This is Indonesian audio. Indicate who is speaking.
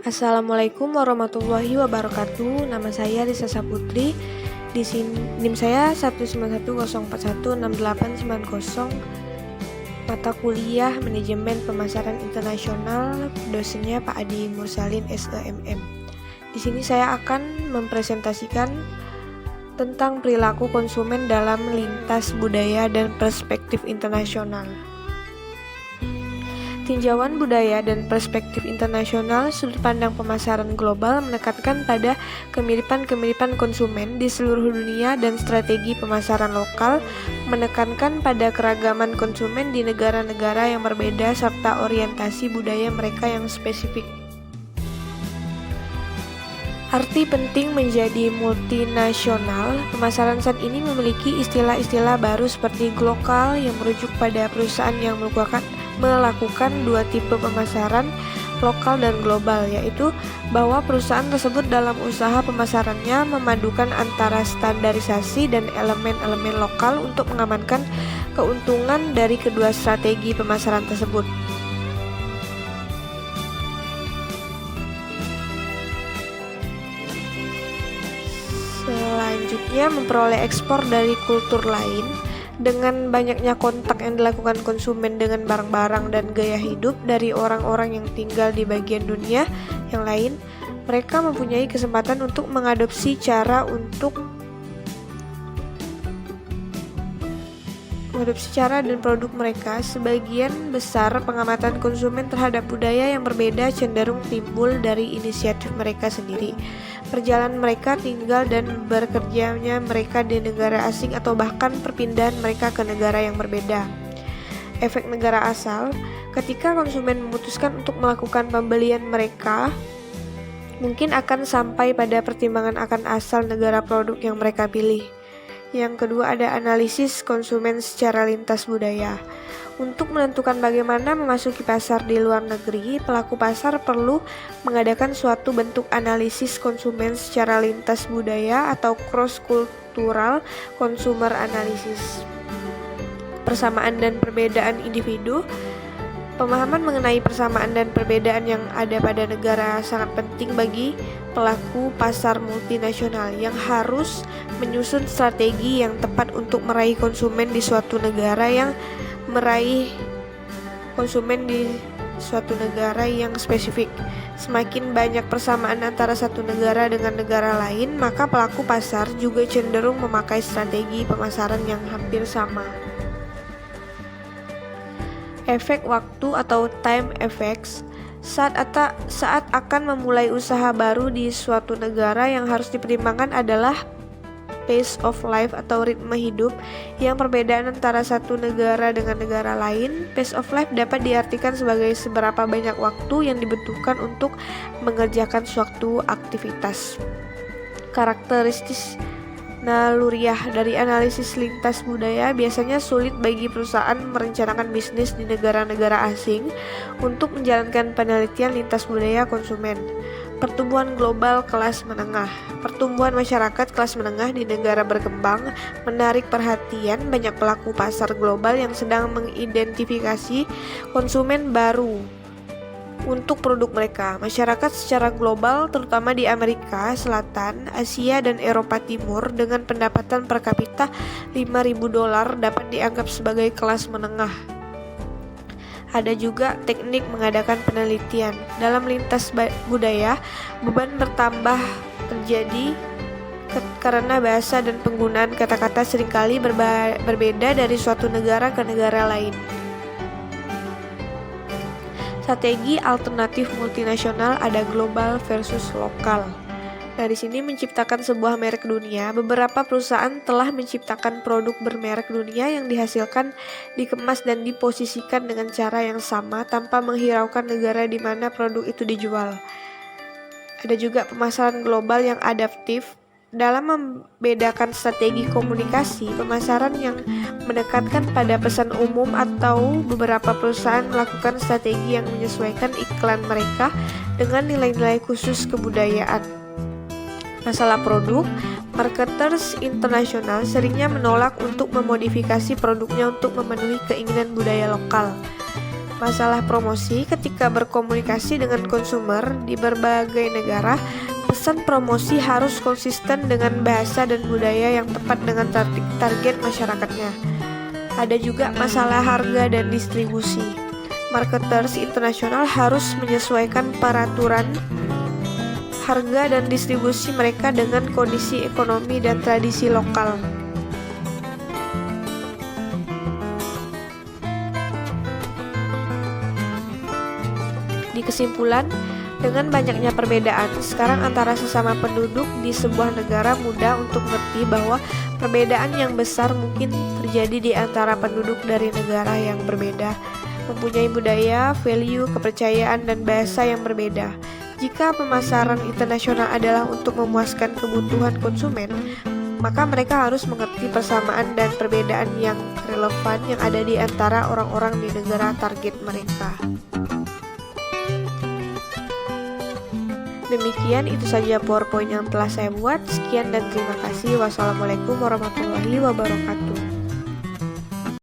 Speaker 1: Assalamualaikum warahmatullahi wabarakatuh. Nama saya Risa Saputri. Di sini NIM saya 19104168890. Mata kuliah Manajemen Pemasaran Internasional. Dosennya Pak Adi Mursalin SEMM. Di sini saya akan mempresentasikan tentang perilaku konsumen dalam lintas budaya dan perspektif internasional. Tinjauan budaya dan perspektif internasional, sudut pandang pemasaran global menekankan pada kemiripan-kemiripan konsumen di seluruh dunia dan strategi pemasaran lokal menekankan pada keragaman konsumen di negara-negara yang berbeda serta orientasi budaya mereka yang spesifik. Arti penting menjadi multinasional, pemasaran saat ini memiliki istilah-istilah baru seperti global yang merujuk pada perusahaan yang melakukan dua tipe pemasaran, lokal dan global, yaitu bahwa perusahaan tersebut dalam usaha pemasarannya memadukan antara standarisasi dan elemen-elemen lokal untuk mengamankan keuntungan dari kedua strategi pemasaran tersebut. Selanjutnya, memperoleh ekspor dari kultur lain. Dengan banyaknya kontak yang dilakukan konsumen dengan barang-barang dan gaya hidup dari orang-orang yang tinggal di bagian dunia yang lain, mereka mempunyai kesempatan untuk mengadopsi cara dan produk mereka. Sebagian besar pengamatan konsumen terhadap budaya yang berbeda cenderung timbul dari inisiatif mereka sendiri, perjalanan mereka tinggal dan bekerjanya mereka di negara asing, atau bahkan perpindahan mereka ke negara yang berbeda. Efek negara asal: ketika konsumen memutuskan untuk melakukan pembelian, mereka mungkin akan sampai pada pertimbangan akan asal negara produk yang mereka pilih. Yang kedua, ada analisis konsumen secara lintas budaya. Untuk menentukan bagaimana memasuki pasar di luar negeri, pelaku pasar perlu mengadakan suatu bentuk analisis konsumen secara lintas budaya atau cross-cultural consumer analysis. Persamaan dan perbedaan individu. Pemahaman mengenai persamaan dan perbedaan yang ada pada negara sangat penting bagi pelaku pasar multinasional yang harus menyusun strategi yang tepat untuk meraih konsumen di suatu negara yang spesifik. Semakin banyak persamaan antara satu negara dengan negara lain, maka pelaku pasar juga cenderung memakai strategi pemasaran yang hampir sama. Efek waktu atau time effects. Saat akan memulai usaha baru di suatu negara, yang harus dipertimbangkan adalah pace of life atau ritme hidup, yang perbedaan antara satu negara dengan negara lain. Pace of life dapat diartikan sebagai seberapa banyak waktu yang dibutuhkan untuk mengerjakan suatu aktivitas. Karakteristik naluriah dari analisis lintas budaya. Biasanya sulit bagi perusahaan merencanakan bisnis di negara-negara asing untuk menjalankan penelitian lintas budaya konsumen. Pertumbuhan global kelas menengah. Pertumbuhan masyarakat kelas menengah di negara berkembang menarik perhatian banyak pelaku pasar global yang sedang mengidentifikasi konsumen baru untuk produk mereka. Masyarakat secara global, terutama di Amerika Selatan, Asia, dan Eropa Timur dengan pendapatan per kapita $5.000 dapat dianggap sebagai kelas menengah. Ada juga teknik mengadakan penelitian. Dalam lintas budaya, beban bertambah terjadi karena bahasa dan penggunaan kata-kata seringkali berbeda dari suatu negara ke negara lain. Strategi alternatif multinasional, ada global versus lokal. Dari sini menciptakan sebuah merek dunia. Beberapa perusahaan telah menciptakan produk bermerek dunia yang dihasilkan, dikemas dan diposisikan dengan cara yang sama tanpa menghiraukan negara di mana produk itu dijual. Ada juga pemasaran global yang adaptif. Dalam membedakan strategi komunikasi pemasaran yang mendekatkan pada pesan umum, atau beberapa perusahaan melakukan strategi yang menyesuaikan iklan mereka dengan nilai-nilai khusus kebudayaan. Masalah produk. Marketers internasional seringnya menolak untuk memodifikasi produknya untuk memenuhi keinginan budaya lokal. Masalah promosi ketika berkomunikasi dengan konsumer di berbagai negara, pesan promosi harus konsisten dengan bahasa dan budaya yang tepat dengan target masyarakatnya. Ada juga masalah harga dan distribusi. Marketers internasional harus menyesuaikan peraturan harga dan distribusi mereka dengan kondisi ekonomi dan tradisi lokal. Di kesimpulan, dengan banyaknya perbedaan sekarang antara sesama penduduk di sebuah negara, mudah untuk mengerti bahwa perbedaan yang besar mungkin terjadi di antara penduduk dari negara yang berbeda, mempunyai budaya, value, kepercayaan, dan bahasa yang berbeda. Jika pemasaran internasional adalah untuk memuaskan kebutuhan konsumen, maka mereka harus mengerti persamaan dan perbedaan yang relevan yang ada di antara orang-orang di negara target mereka. Demikian, itu saja PowerPoint yang telah saya buat. Sekian dan terima kasih. Wassalamualaikum warahmatullahi wabarakatuh.